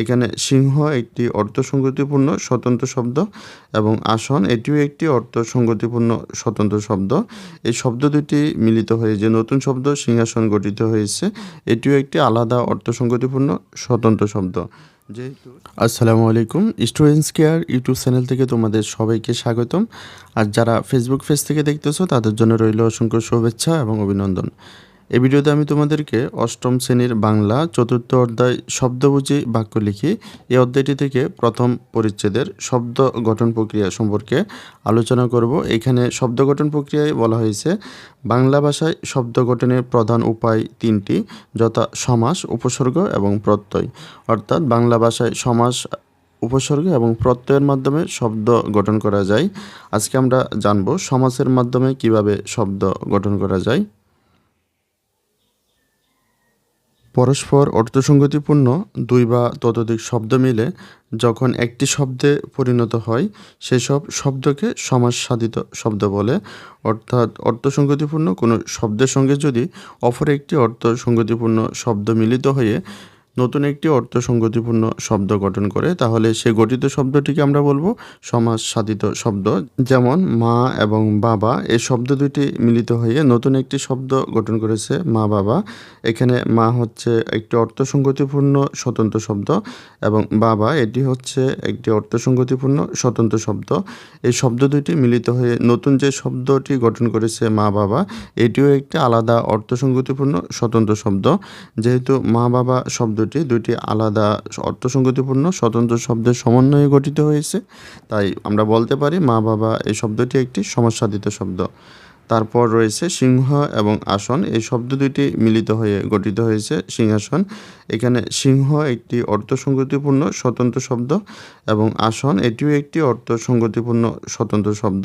এখানে সিংহ একটি অর্থসঙ্গতিপূর্ণ স্বতন্ত্র শব্দ এবং আসন এটিও একটি অর্থসঙ্গতিপূর্ণ স্বতন্ত্র শব্দ। এই শব্দ দুটি মিলিত হয়ে যে নতুন শব্দ সিংহাসন গঠিত হয়েছে, এটিও একটি আলাদা অর্থসঙ্গতিপূর্ণ স্বতন্ত্র শব্দ। যেহেতু আসসালামু আলাইকুম, স্টুডেন্টস কেয়ার ইউটিউব চ্যানেল থেকে তোমাদের সবাইকে স্বাগতম। আর যারা ফেসবুক পেজ থেকে দেখতেছো তাদের জন্য রইল অসংখ্য শুভেচ্ছা এবং অভিনন্দন। এই ভিডিওতে আমি তোমাদেরকে অষ্টম শ্রেণীর বাংলা চতুর্থ অধ্যায় শব্দ বুঝি বাক্য লিখি এই অধ্যায়টি থেকে প্রথম পরিচ্ছেদের শব্দ গঠন প্রক্রিয়া সম্পর্কে আলোচনা করব। এখানে শব্দ গঠন প্রক্রিয়ায় বলা হয়েছে বাংলা ভাষায় শব্দ গঠনের প্রধান উপায় তিনটি, যথা সমাস, উপসর্গ এবং প্রত্যয়। অর্থাৎ বাংলা ভাষায় সমাস, উপসর্গ এবং প্রত্যয়ের মাধ্যমে শব্দ গঠন করা যায়। আজকে আমরা জানব সমাসের মাধ্যমে কিভাবে শব্দ গঠন করা যায়। পরস্পর অর্থসঙ্গতিপূর্ণ দুই বা ততোধিক শব্দ মিলে যখন একটি শব্দে পরিণত হয় সেসব শব্দকে সমাসসাধিত শব্দ বলে। অর্থাৎ অর্থসঙ্গতিপূর্ণ কোনো শব্দের সঙ্গে যদি অপর একটি অর্থসঙ্গতিপূর্ণ শব্দ মিলিত হয়ে নতুন একটি অর্থসঙ্গতিপূর্ণ শব্দ গঠন করে, তাহলে সে গঠিত শব্দটিকে আমরা বলবো সমাসসাধিত শব্দ। যেমন মা এবং বাবা এই শব্দ দুটি মিলিত হয়ে নতুন একটি শব্দ গঠন করেছে মা বাবা। এখানে মা হচ্ছে একটি অর্থসঙ্গতিপূর্ণ স্বতন্ত্র শব্দ এবং বাবা এটি হচ্ছে একটি অর্থসঙ্গতিপূর্ণ স্বতন্ত্র শব্দ। এই শব্দ দুটি মিলিত হয়ে নতুন যে শব্দটি গঠন করেছে মা বাবা, এটিও একটি আলাদা অর্থসঙ্গতিপূর্ণ স্বতন্ত্র শব্দ। যেহেতু মা বাবা শব্দ দুটি আলাদা অর্থসঙ্গতিপূর্ণ স্বতন্ত্র শব্দের সমন্বয়ে গঠিত হয়েছে, তাই আমরা বলতে পারি মা বাবা এই শব্দটি একটি সমাসসাধিত শব্দ। তারপর রয়েছে সিংহ এবং আসন, এই শব্দ দুটি মিলিত হয়ে গঠিত হয়েছে সিংহাসন। এখানে সিংহ একটি অর্থসঙ্গতিপূর্ণ স্বতন্ত্র শব্দ এবং আসন এটিও একটি অর্থসঙ্গতিপূর্ণ স্বতন্ত্র শব্দ।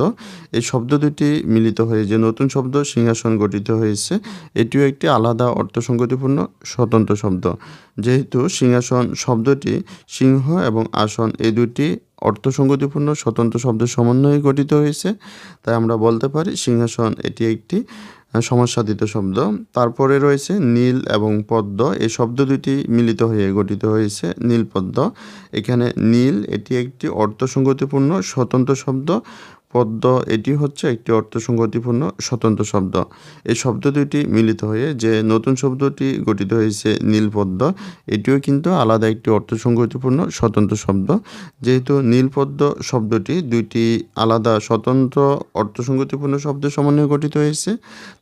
এই শব্দ দুটি মিলিত হয়ে যে নতুন শব্দ সিংহাসন গঠিত হয়েছে, এটিও একটি আলাদা অর্থসঙ্গতিপূর্ণ স্বতন্ত্র শব্দ। যেহেতু সিংহাসন শব্দটি সিংহ এবং আসন এই দুটি অর্থসঙ্গতিপূর্ণ স্বতন্ত্র শব্দের সমন্বয়ে গঠিত হয়েছে, তাই আমরা বলতে পারি সিংহাসন এটি একটি সমাসসাধিত শব্দ। তারপরে রয়েছে নীল এবং পদ্ম, এই শব্দ দুটি মিলিত হয়ে গঠিত হয়েছে নীল পদ্ম। এখানে নীল এটি একটি অর্থসঙ্গতিপূর্ণ স্বতন্ত্র শব্দ, পদ্ম এটি হচ্ছে একটি অর্থসঙ্গতিপূর্ণ স্বতন্ত্র শব্দ। এই শব্দ দুটি মিলিত হয়ে যে নতুন শব্দটি গঠিত হয়েছে নীলপদ্ম, এটিও কিন্তু আলাদা একটি অর্থসঙ্গতিপূর্ণ স্বতন্ত্র শব্দ। যেহেতু নীলপদ্ম শব্দটি দুইটি আলাদা স্বতন্ত্র অর্থসঙ্গতিপূর্ণ শব্দের সমন্বয়ে গঠিত হয়েছে,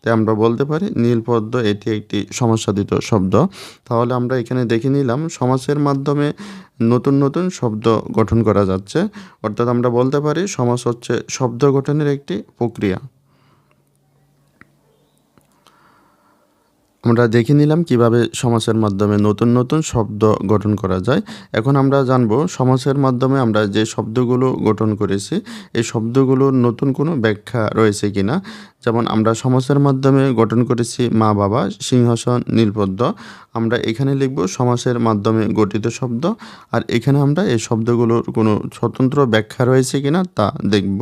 তাই আমরা বলতে পারি নীলপদ্ম এটি একটি সমাসসাধিত শব্দ। তাহলে আমরা এখানে দেখে নিলাম সমাসের মাধ্যমে নতুন নতুন শব্দ গঠন করা যাচ্ছে। অর্থাৎ আমরা বলতে পারি সমাস হচ্ছে শব্দ গঠনের একটি প্রক্রিয়া। আমরা দেখে নিলাম কিভাবে সমাসের মাধ্যমে নতুন নতুন শব্দ গঠন করা যায়। এখন আমরা জানব সমাসের মাধ্যমে আমরা যে শব্দগুলো গঠন করেছি এই শব্দগুলোর নতুন কোনো ব্যাখ্যা রয়েছে কিনা। যেমন আমরা সমাসের মাধ্যমে গঠন করেছি মা বাবা, সিংহাসন, নীলপদ্ম। আমরা এখানে লিখব সমাসের মাধ্যমে গঠিত শব্দ, আর এখানে আমরা এই শব্দগুলোর কোনো স্বতন্ত্র ব্যাখ্যা রয়েছে কিনা তা দেখব।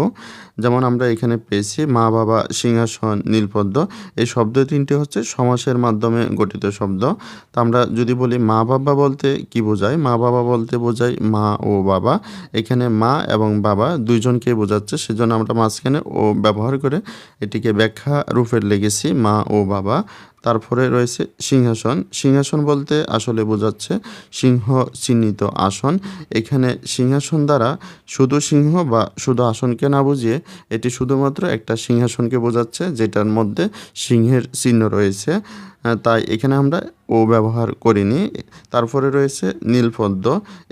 যেমন আমরা এখানে পেয়েছি মা বাবা, সিংহাসন, নীলপদ্ম, এই শব্দ তিনটি হচ্ছে সমাসের মাধ্যমে গঠিত শব্দ। তা আমরা যদি বলি মা বাবা বলতে কি বোঝায়, মা বাবা বলতে বোঝায় মা ও বাবা। এখানে মা এবং বাবা দুইজনকে বোঝাচ্ছে, সেজন্য আমরা মাঝখানে ও ব্যবহার করে এটিকে ব্যাখ্যা রূপে লিখেছি মা ও বাবা। তারপরে রয়েছে সিংহাসন, সিংহাসন বলতে আসলে বোঝাচ্ছে সিংহ চিহ্নিত আসন। এখানে সিংহাসন দ্বারা শুধু সিংহ বা শুধু আসনকে না বুঝিয়ে এটি শুধুমাত্র একটা সিংহাসনকে বোঝাচ্ছে যেটার মধ্যে সিংহের চিহ্ন রয়েছে, তাই এখানে আমরা ও ব্যবহার করিনি। তারপরে রয়েছে নীলপদ্ম,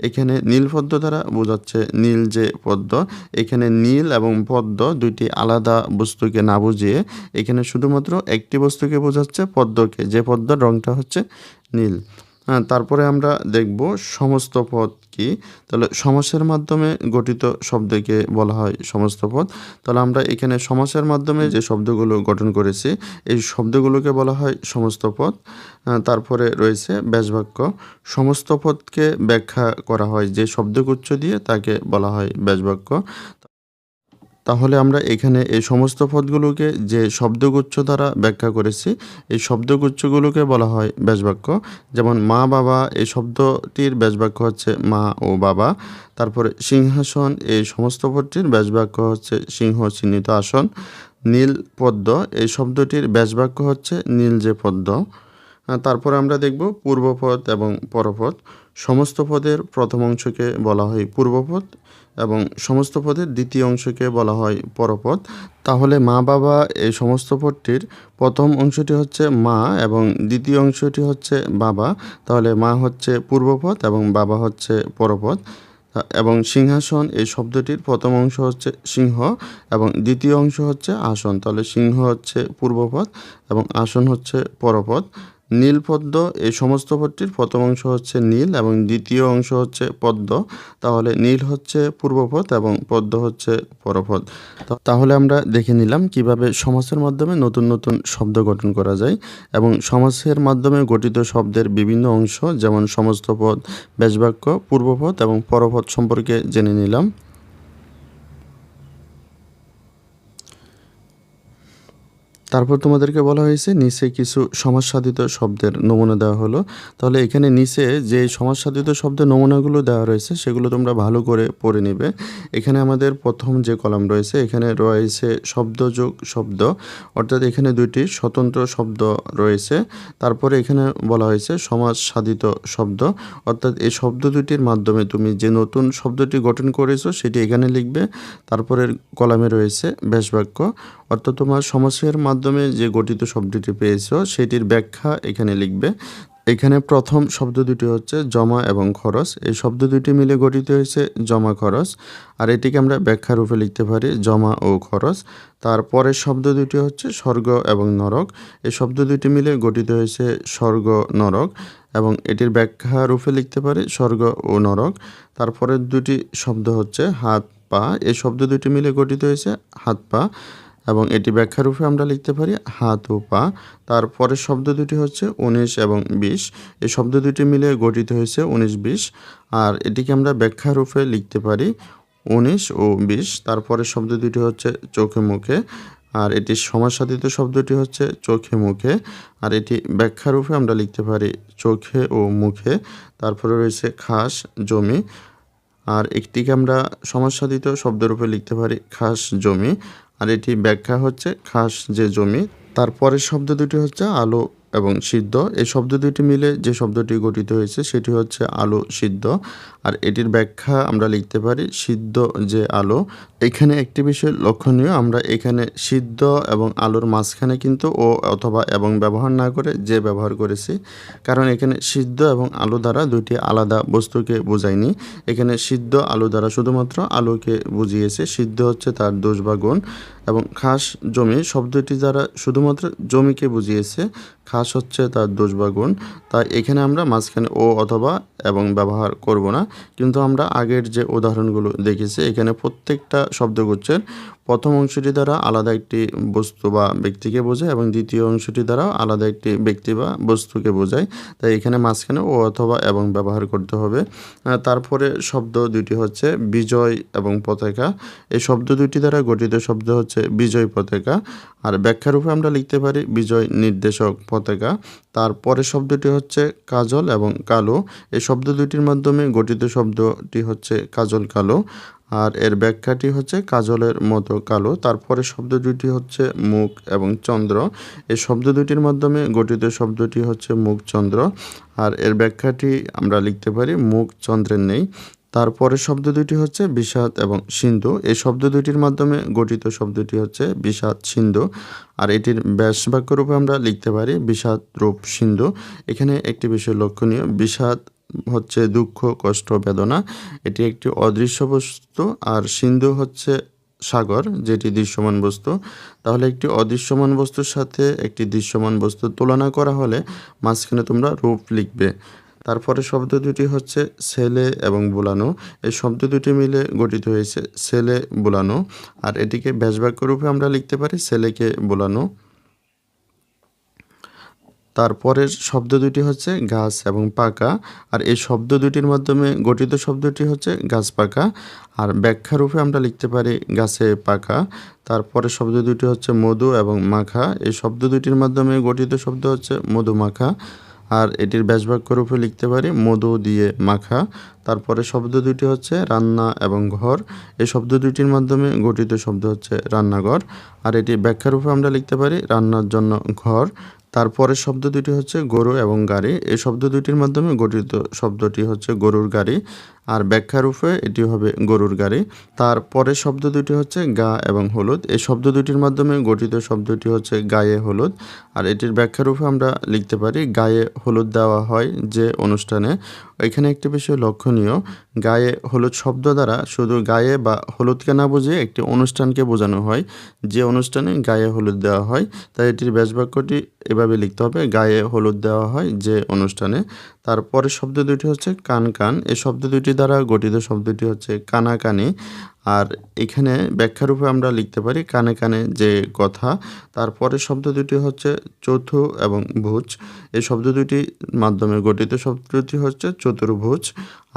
এখানে নীলপদ্ম দ্বারা বোঝাচ্ছে নীল যে পদ্ম। এখানে নীল এবং পদ্ম দুইটি আলাদা বস্তুকে না বুঝিয়ে এখানে শুধুমাত্র একটি বস্তুকে বোঝাচ্ছে পদ্মকে, যে পদ্মের রঙটা হচ্ছে নীল। তারপরে আমরা দেখব সমস্ত পদ কি। তাহলে সমাসের মাধ্যমে গঠিত শব্দকে বলা হয় সমস্ত পদ। তাহলে আমরা এখানে সমাসের মাধ্যমে যে শব্দগুলো গঠন করেছি এই শব্দগুলোকে বলা হয় সমস্ত পদ। তারপরে রয়েছে ব্যাসবাক্য, সমস্ত পদকে ব্যাখ্যা করা হয় যে শব্দগুচ্ছ দিয়ে তাকে বলা হয় ব্যাসবাক্য। তাহলে আমরা এখানে এই সমস্ত পদগুলোকে যে শব্দগুচ্ছ দ্বারা ব্যাখ্যা করেছি, এই শব্দগুচ্ছগুলোকে বলা হয় ব্যাসবাক্য। যেমন মা বাবা এই শব্দটির ব্যাসবাক্য হচ্ছে মা ও বাবা। তারপরে সিংহাসন এই সমস্ত পদটির ব্যাসবাক্য হচ্ছে সিংহ চিহ্নিত আসন। নীল পদ্ম এই শব্দটির ব্যাসবাক্য হচ্ছে নীল যে পদ্ম। তারপরে আমরা দেখব পূর্বপদ এবং পরপদ। সমস্ত পদের প্রথম অংশকে বলা হয় পূর্বপদ এবং সমস্ত পদের দ্বিতীয় অংশকে বলা হয় পরপদ। তাহলে মা বাবা এই সমস্ত পদটির প্রথম অংশটি হচ্ছে মা এবং দ্বিতীয় অংশটি হচ্ছে বাবা। তাহলে মা হচ্ছে পূর্বপদ এবং বাবা হচ্ছে পরপদ। এবং সিংহাসন এই শব্দটির প্রথম অংশ হচ্ছে সিংহ এবং দ্বিতীয় অংশ হচ্ছে আসন। তাহলে সিংহ হচ্ছে পূর্বপদ এবং আসন হচ্ছে পরপদ। নীল পদ্ম এই সমস্ত পদটির প্রথম অংশ হচ্ছে নীল এবং দ্বিতীয় অংশ হচ্ছে পদ্ম। তাহলে নীল হচ্ছে পূর্বপদ এবং পদ্ম হচ্ছে পরপদ। তাহলে আমরা দেখে নিলাম কিভাবে সমাসের মাধ্যমে নতুন নতুন শব্দ গঠন করা যায় এবং সমাসের মাধ্যমে গঠিত শব্দের বিভিন্ন অংশ যেমন সমস্ত পদ, ব্যাসবাক্য, পূর্বপদ এবং পরপদ সম্পর্কে জেনে নিলাম। তারপর তোমাদেরকে বলা হয়েছে নিচে কিছু সমাজসাধিত শব্দের নমুনা দেওয়া হলো। তাহলে এখানে নিচে যে সমাজসাধিত শব্দের নমুনাগুলো দেওয়া রয়েছে সেগুলো তোমরা ভালো করে পড়ে নেবে। এখানে আমাদের প্রথম যে কলাম রয়েছে এখানে রয়েছে শব্দযোগ শব্দ, অর্থাৎ এখানে দুইটি স্বতন্ত্র শব্দ রয়েছে। তারপরে এখানে বলা হয়েছে সমাজসাধিত শব্দ, অর্থাৎ এই শব্দ দুটির মাধ্যমে তুমি যে নতুন শব্দটি গঠন করেছো সেটি এখানে লিখবে। তারপরের কলামে রয়েছে ব্যাসবাক্য, অর্থাৎ তোমার সমাসের মাধ্যমে যে গঠিত শব্দটি পেয়েছো সেটির ব্যাখ্যা এখানে লিখবে। এখানে প্রথম শব্দ দুটি হচ্ছে জমা এবং খরচ। এই শব্দ দুটি মিলে গঠিত হয়েছে জমা খরচ, আর এটিকে আমরা ব্যাখ্যা রূপে লিখতে পারি জমা ও খরচ। তারপরের শব্দ দুটি হচ্ছে স্বর্গ এবং নরক। এই শব্দ দুটি মিলে গঠিত হয়েছে স্বর্গ নরক এবং এটির ব্যাখ্যা রূপে লিখতে পারি স্বর্গ ও নরক। তারপরের দুটি শব্দ হচ্ছে হাত পা। এই শব্দ দুটি মিলে গঠিত হয়েছে হাত পা এবং এটি ব্যাখ্যা রূপে আমরা লিখতে পারি হাত ও পা। তারপরের শব্দ দুটি হচ্ছে 19 এবং 20। এই শব্দ দুটি মিলে গঠিত হয়েছে 19-20, আর এটিকে আমরা ব্যাখ্যা রূপে লিখতে পারি 19 ও 20। তারপরের শব্দ দুটি হচ্ছে চোখে মুখে, আর এটি সমাজসাধিত শব্দটি হচ্ছে চোখে মুখে, আর এটি ব্যাখ্যা রূপে আমরা লিখতে পারি চোখে ও মুখে। তারপরে রয়েছে খাস জমি, আর একটিকে আমরা সমাজসাধিত শব্দরূপে লিখতে পারি খাস জমি, আর এটি ব্যাখ্যা হচ্ছে খাস যে জমি। তারপরের শব্দ দুটি হচ্ছে আলো এবং সিদ্ধ। এই শব্দ দুটি মিলে যে শব্দটি গঠিত হয়েছে সেটি হচ্ছে আলো সিদ্ধ, আর এটির ব্যাখ্যা আমরা লিখতে পারি সিদ্ধ যে আলো। এখানে একটি বিষয় লক্ষণীয়, আমরা এখানে সিদ্ধ এবং আলোর মাঝখানে কিন্তু ও অথবা এবং ব্যবহার না করে যে ব্যবহার করেছি, কারণ এখানে সিদ্ধ এবং আলো দ্বারা দুইটি আলাদা বস্তুকে বোঝায়নি। এখানে সিদ্ধ আলো দ্বারা শুধুমাত্র আলোকে বুঝিয়েছে, সিদ্ধ হচ্ছে তার দোষ বা গুণ, এবং খাস জমি শব্দটি দ্বারা শুধুমাত্র জমিকে বুঝিয়েছে, খাস হচ্ছে তার দোষ বা গুণ। তাই এখানে আমরা মাঝখানে ও অথবা এবং ব্যবহার করব না। কিন্তু আমরা আগের যে উদাহরণগুলো দেখেছি এখানে প্রত্যেকটা শব্দগুচ্ছের প্রথম অংশটি দ্বারা আলাদা একটি বস্তু বা ব্যক্তিকে বোঝায় এবং দ্বিতীয় অংশটি দ্বারা আলাদা একটি ব্যক্তি বা বস্তুকে বোঝায়। তাই এখানে মাঝখানে ও অথবা এবং ব্যবহার করতে হবে। তারপরে শব্দ দুটি হচ্ছে বিজয় এবং পতাকা। এই শব্দ দুটি দ্বারা গঠিত শব্দ হচ্ছে বিজয় পতাকা, আর ব্যাখ্যারূপে আমরা লিখতে পারি বিজয় নির্দেশক পতাকা। তারপরে শব্দটি হচ্ছে কাজল এবং কালো। এই শব্দ দুটির মাধ্যমে গঠিত শব্দটি হচ্ছে কাজল কালো, আর এর ব্যাখ্যাটি হচ্ছে কাজলের মতো কালো। তারপরে শব্দ দুটি হচ্ছে মুখ এবং চন্দ্র। এই শব্দ দুটির মাধ্যমে গঠিত শব্দটি হচ্ছে মুখ চন্দ্র, আর এর ব্যাখ্যাটি আমরা লিখতে পারি মুখ চন্দ্রের নেই। তারপরে শব্দ দুটি হচ্ছে বিষাদ এবং সিন্ধু। এই শব্দ দুটির মাধ্যমে গঠিত শব্দটি হচ্ছে বিষাদ সিন্ধু, আর এটির ব্যাস বাক্য রূপে আমরা লিখতে পারি বিষাদ রূপ সিন্ধু। এখানে একটি বিষয় লক্ষণীয়, বিষাদ হচ্ছে দুঃখ কষ্ট বেদনা, এটি একটি অদৃশ্য বস্তু, আর সিন্ধু হচ্ছে সাগর যেটি দৃশ্যমান বস্তু। তাহলে একটি অদৃশ্যমান বস্তুর সাথে একটি দৃশ্যমান বস্তুর তুলনা করা হলে মাঝখানে তোমরা রূপ লিখবে। তারপরে শব্দ দুটি হচ্ছে ছেলে এবং বুলানো। এই শব্দ দুটি মিলে গঠিত হয়েছে ছেলে বুলানো, আর এটিকে ব্যাসবাক্য রূপে আমরা লিখতে পারি ছেলেকে বুলানো। তারপরের শব্দ দুটি হচ্ছে গাছ এবং পাকা। আর এই শব্দ দুটির মাধ্যমে গঠিত শব্দটি হচ্ছে গাছ পাকা। আর ব্যাখ্যারূপে আমরা লিখতে পারি গাছে পাকা। তারপরের শব্দ দুটি হচ্ছে মধু এবং মাখা। এই শব্দ দুটির মাধ্যমে গঠিত শব্দ হচ্ছে মধুমাখা। আর এটির ব্যাসবাক্য রূপে লিখতে পারি মধু দিয়ে মাখা। তারপরে শব্দ দুটি হচ্ছে রান্না এবং ঘর। এই শব্দ দুটির মাধ্যমে গঠিত শব্দ হচ্ছে রান্নাঘর। আর এটি ব্যাখ্যারূপে আমরা লিখতে পারি রান্নার জন্য ঘর। তারপরের শব্দ দুটি হচ্ছে গরু এবং গাড়ি। এই শব্দ দুটির মাধ্যমে গঠিত শব্দটি হচ্ছে গরুর গাড়ি। আর ব্যাখ্যারূপে এটি হবে গরুর গাড়ি। তারপরের শব্দ দুটি হচ্ছে গা এবং হলুদ। এই শব্দ দুটির মাধ্যমে গঠিত শব্দটি হচ্ছে গায়ে হলুদ। আর এটির ব্যাখ্যারূপে আমরা লিখতে পারি গায়ে হলুদ দেওয়া হয় যে অনুষ্ঠানে। এখানে একটি বিষয় লক্ষণীয়, গায়ে হলুদ শব্দ দ্বারা শুধু গায়ে বা হলুদকে না বুঝিয়ে একটি অনুষ্ঠানকে বোঝানো হয়, যে অনুষ্ঠানে গায়ে হলুদ দেওয়া হয়। তাই এটির ব্যাসবাক্যটি এভাবে লিখতে হবে, গায়ে হলুদ দেওয়া হয় যে অনুষ্ঠানে। তারপরের শব্দ দুটি হচ্ছে কান কান। এই শব্দ দুটি দ্বারা গঠিত শব্দটি হচ্ছে কানাকানি। আর এখানে ব্যাখ্যারূপে আমরা লিখতে পারি কানে কানে যে কথা। তারপরের শব্দ দুটি হচ্ছে চথু এবং ভুজ। এই শব্দ দুটির মাধ্যমে গঠিত শব্দটি হচ্ছে চতুর্ভুজ।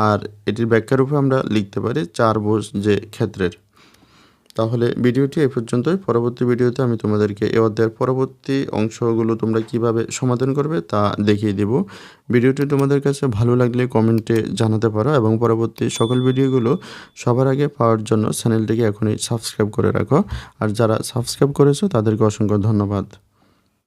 আর এটির ব্যাখ্যারূপে আমরা লিখতে পারি চারভুজ যে ক্ষেত্রের। তাহলে ভিডিওটি এই পর্যন্তই। পরবর্তী ভিডিওতে আমি তোমাদেরকে এই অধ্যায়ের পরবর্তী অংশগুলো তোমরা কিভাবে সমাধান করবে তা দেখিয়ে দেব। ভিডিওটি তোমাদের কাছে ভালো লাগলে কমেন্টে জানাতে পারো এবং পরবর্তী সকল ভিডিওগুলো সবার আগে পাওয়ার জন্য চ্যানেলটিকে এখনই সাবস্ক্রাইব করে রাখো। আর যারা সাবস্ক্রাইব করেছো তাদেরকে অসংখ্য ধন্যবাদ।